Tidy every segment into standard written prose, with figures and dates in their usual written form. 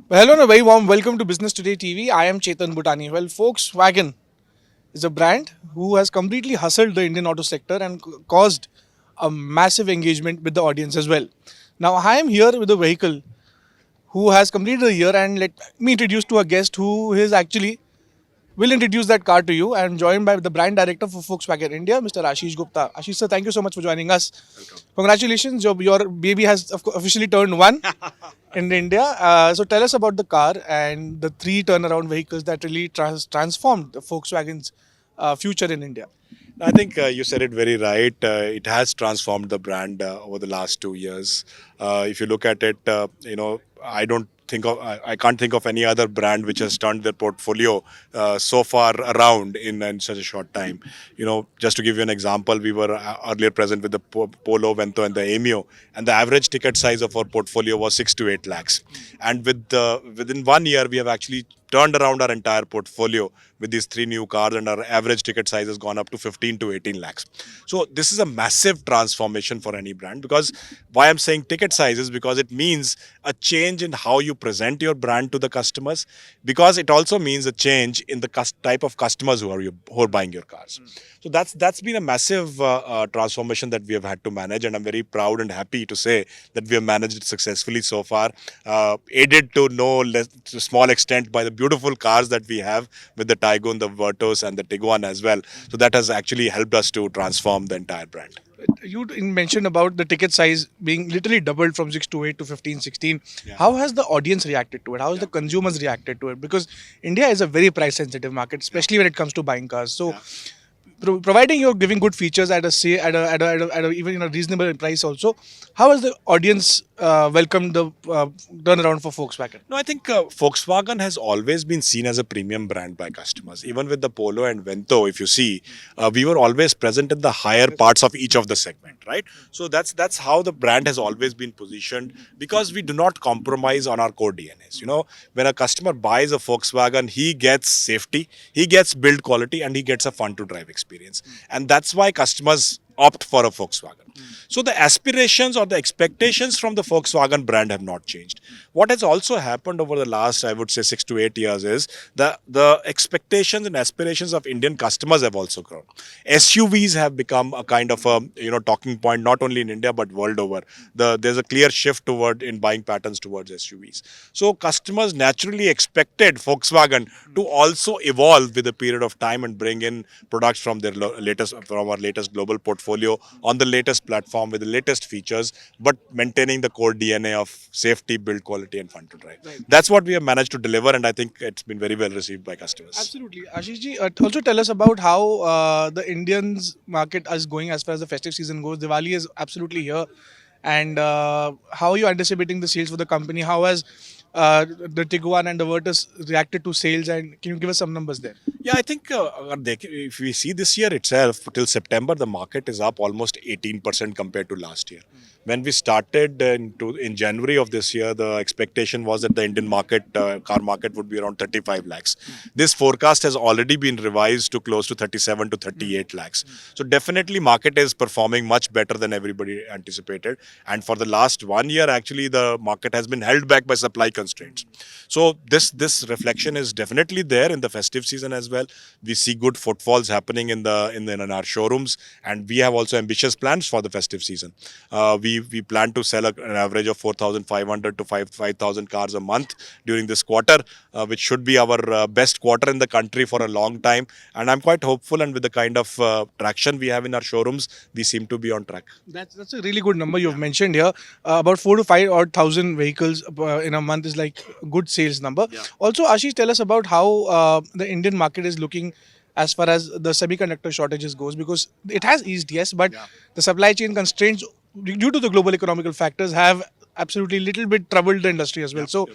Well, hello and a very warm welcome to Business Today TV. I am Chetan Bhutani. Well, Volkswagen is a brand who has completely hustled the Indian auto sector and caused a massive engagement with the audience as well. Now, I am here with a vehicle who has completed a year, and let me introduce to a guest who is actually will introduce that car to you. I am joined by the brand director for Volkswagen India, Mr. Ashish Gupta. Ashish sir, thank you so much for joining us. Congratulations, your baby has officially turned one in India. So tell us about the car and the three turnaround vehicles that really transformed the Volkswagen's future in India. I think you said it very right. It has transformed the brand over the last 2 years. If you look at it, I don't think of, I can't think of any other brand which has turned their portfolio so far around in such a short time. Just to give you an example, we were earlier present with the Polo, Vento, and the Emio, and the average ticket size of our portfolio was 6 to 8 lakhs. And within 1 year, we have actually turned around our entire portfolio with these three new cars, and our average ticket size has gone up to 15 to 18 lakhs. So this is a massive transformation for any brand. Because why I'm saying ticket size is because it means a change in how you present your brand to the customers, because it also means a change in the type of customers who are buying your cars. So that's been a massive transformation that we have had to manage, and I'm very proud and happy to say that we have managed it successfully so far, aided to no less to small extent by the beautiful cars that we have with the Taigun, the Virtus, and the Tiguan as well. So that has actually helped us to transform the entire brand. You mentioned about the ticket size being literally doubled from 6 to 8 to 15, 16. Yeah. How has the audience reacted to it? How has the consumers reacted to it? Because India is a very price sensitive market, especially when it comes to buying cars. So Yeah. providing you're giving good features at a say at a even in a reasonable price also, how has the audience welcomed the turnaround for Volkswagen? No, I think Volkswagen has always been seen as a premium brand by customers. Even with the Polo and Vento, if you see, we were always present in the higher parts of each of the segment, right? So that's how the brand has always been positioned, because we do not compromise on our core DNAs. When a customer buys a Volkswagen, he gets safety, he gets build quality, and he gets a fun to drive experience, and that's why customers opt for a Volkswagen. So the aspirations or the expectations from the Volkswagen brand have not changed. What has also happened over the last, I would say, 6 to 8 years is the expectations and aspirations of Indian customers have also grown. SUVs have become a kind of a talking point not only in India but world over. There's a clear shift toward in buying patterns towards SUVs. So customers naturally expected Volkswagen to also evolve with a period of time and bring in products from our latest global portfolio on the latest platform with the latest features, but maintaining the core DNA of safety, build quality, and fun to drive. Right. That's what we have managed to deliver, and I think it's been very well received by customers. Absolutely. Ashish ji, also tell us about how the Indians market is going as far as the festive season goes. Diwali is absolutely here. And how are you anticipating the sales for the company? How has the Tiguan and the Virtus reacted to sales? And can you give us some numbers there? Yeah, I think if we see this year itself, till September, the market is up almost 18% compared to last year. When we started in January of this year, the expectation was that the Indian car market would be around 35 lakhs. This forecast has already been revised to close to 37 to 38 lakhs. So definitely market is performing much better than everybody anticipated. And for the last 1 year, actually, the market has been held back by supply constraints. So this reflection is definitely there in the festive season as well. We see good footfalls happening in our showrooms, and we have also ambitious plans for the festive season. We plan to sell an average of 4,500 to 5,000 cars a month during this quarter, which should be our best quarter in the country for a long time. And I'm quite hopeful, and with the kind of traction we have in our showrooms, we seem to be on track. That's a really good number you've mentioned here. About 4 to 5 odd thousand vehicles in a month is like a good sales number. Yeah. Also, Ashish, tell us about how the Indian market is looking as far as the semiconductor shortages goes, because it has eased, yes, but Yeah. the supply chain constraints due to the global economical factors have absolutely little bit troubled the industry as well. Yeah. So,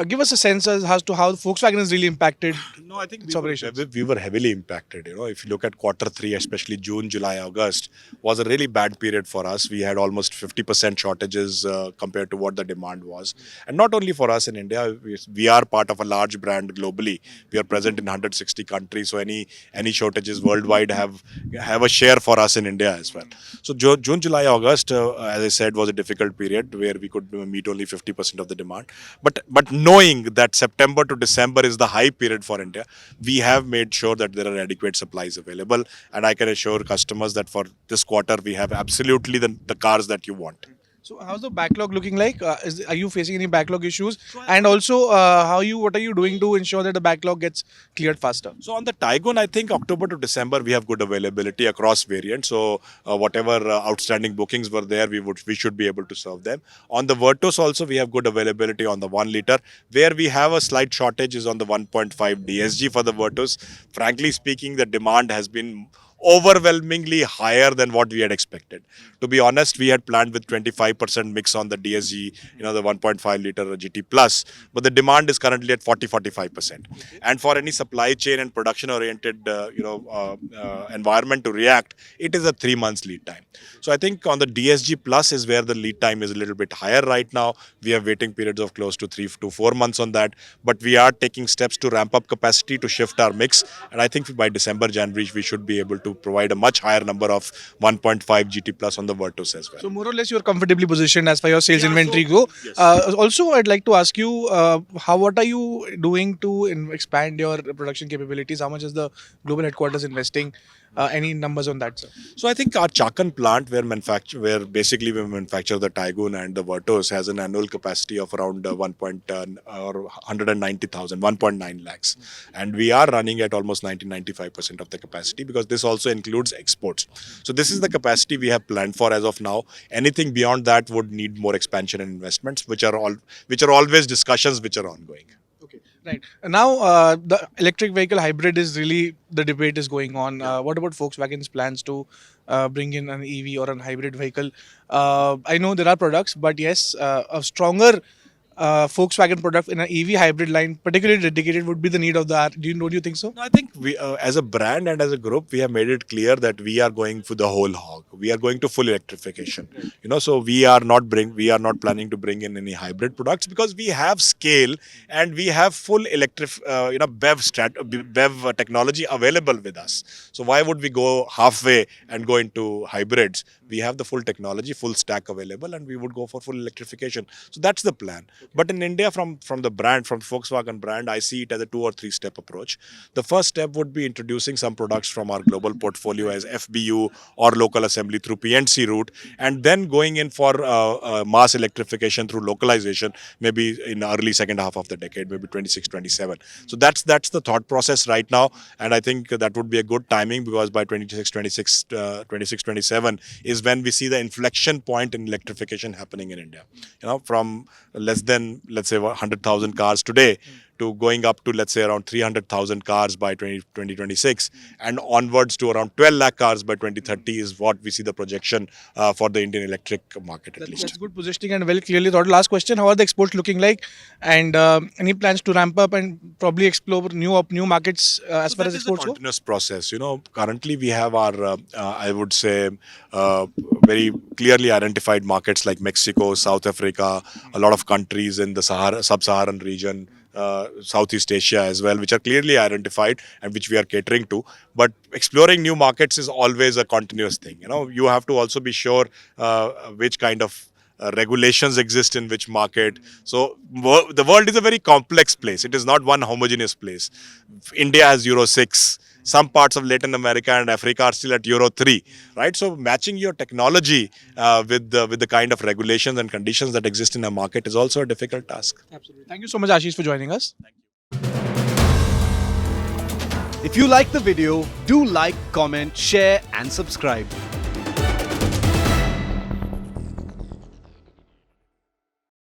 give us a sense as to how Volkswagen is really impacted No, I think its operations. we were heavily impacted. If you look at quarter 3, especially June, July, August, was a really bad period for us. We had almost 50% shortages compared to what the demand was. And not only for us in India, we are part of a large brand globally. We are present in 160 countries. So any shortages worldwide have a share for us in India as well. So June, July, August, as I said, was a difficult period where we could meet only 50% of the demand. But knowing that September to December is the high period for India, we have made sure that there are adequate supplies available. And I can assure customers that for this quarter, we have absolutely the cars that you want. So how's the backlog looking like? Are you facing any backlog issues? And also, what are you doing to ensure that the backlog gets cleared faster? So on the Taigun, I think October to December we have good availability across variants. So whatever outstanding bookings were there, we should be able to serve them. On the Virtus also we have good availability on the 1 liter. Where we have a slight shortage is on the 1.5 DSG for the Virtus. Frankly speaking, the demand has been overwhelmingly higher than what we had expected. To be honest, we had planned with 25% mix on the DSG, the 1.5 liter GT Plus, but the demand is currently at 40-45%. And for any supply chain and production oriented, environment to react, it is a 3 months lead time. So I think on the DSG Plus is where the lead time is a little bit higher right now. We have waiting periods of close to 3 to 4 months on that, but we are taking steps to ramp up capacity to shift our mix. And I think by December, January, we should be able to provide a much higher number of 1.5 GT Plus on the Virtus as well. So more or less, you're comfortably positioned as far your sales inventory go. Yes. Also, I'd like to ask you, what are you doing to expand your production capabilities? How much is the global headquarters investing? Any numbers on that, sir? So I think our Chakan plant, where basically we manufacture the Taigun and the Virtus, has an annual capacity of around 1.9 lakhs, and we are running at almost 90-95% of the capacity, because this also includes exports. So this is the capacity we have planned for as of now. Anything beyond that would need more expansion and investments, which are always discussions which are ongoing. Okay, right. Now, the electric vehicle hybrid is really the debate is going on. What about Volkswagen's plans to bring in an EV or an hybrid vehicle? I know there are products, but yes, a stronger Volkswagen product in an EV hybrid line, particularly dedicated, would be the need of the hour. Don't you think so? No, I think we, as a brand and as a group, we have made it clear that we are going for the whole hog. We are going to full electrification. So we are not planning to bring in any hybrid products, because we have scale and we have full BEV technology available with us. So why would we go halfway and go into hybrids? We have the full technology, full stack available, and we would go for full electrification. So that's the plan. But in India, from the Volkswagen brand, I see it as a 2 or 3 step approach. The first step would be introducing some products from our global portfolio as FBU or local assembly through PNC route, and then going in for mass electrification through localization, maybe in early second half of the decade, maybe 26-27. So that's the thought process right now, and I think that would be a good timing, because by 26-27 is when we see the inflection point in electrification happening in India. From less than, let's say, 100,000 cars today to going up to, let's say, around 300,000 cars by 2026, and onwards to around 12 lakh cars by 2030 is what we see the projection for the Indian electric market at least. That's good positioning and well clearly thought. Last question: how are the exports looking like, and any plans to ramp up and probably explore new markets as far as exports go? Continuous process. Currently we have our, I would say, very clearly identified markets like Mexico, South Africa, a lot of countries in the sub-Saharan region, Southeast Asia as well, which are clearly identified and which we are catering to. But exploring new markets is always a continuous thing. You have to also be sure which kind of regulations exist in which market. So the world is a very complex place. It is not one homogeneous place. India has Euro 6. Some parts of Latin America and Africa are still at Euro 3, right? So matching your technology with the kind of regulations and conditions that exist in a market is also a difficult task. Absolutely. Thank you so much, Ashish, for joining us. If you like the video, do like, comment, share and subscribe.